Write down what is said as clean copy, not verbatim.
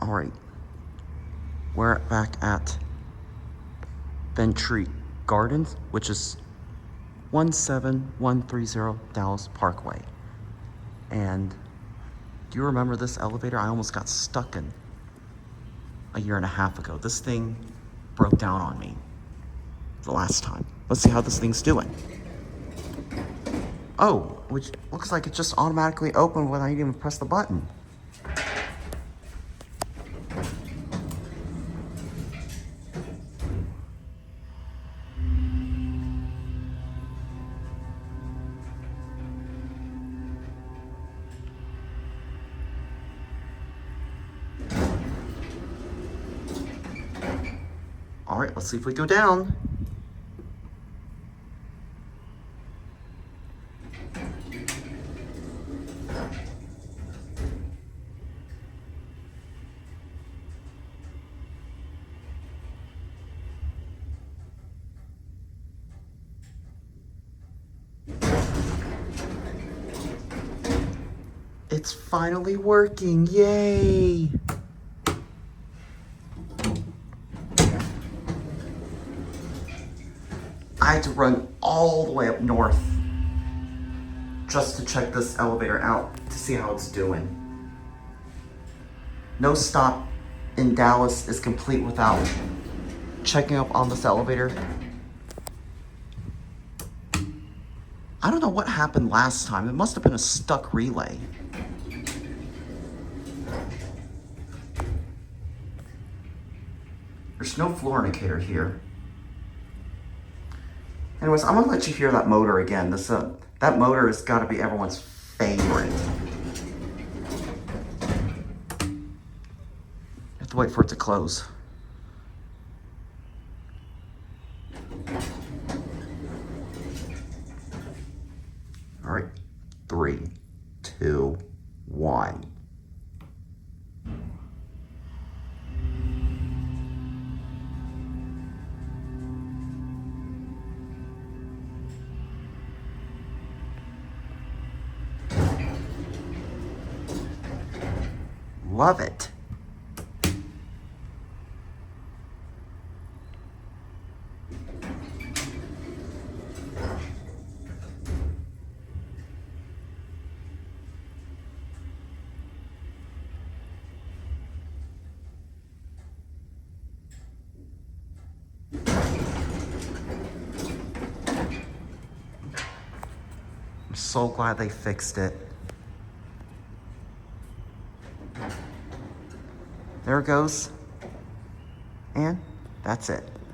All right, we're back at Bentry Gardens, which is 17130 Dallas Parkway. And do you remember this elevator I almost got stuck in a year and a half ago? This thing broke down on me the last time. Let's see how this thing's doing. Oh, which looks like it just automatically opened without I even press the button. All right, let's see if we go down. It's finally working, yay! I had to run all the way up north just to check this elevator out to see how it's doing. No stop in Dallas is complete without checking up on this elevator. I don't know what happened last time. It must have been a stuck relay. There's no floor indicator here. Anyways, I'm gonna let you hear that motor again. That motor has got to be everyone's favorite. You have to wait for it to close. All right, 3, 2, 1. Love it. I'm so glad they fixed it. There it goes. And that's it.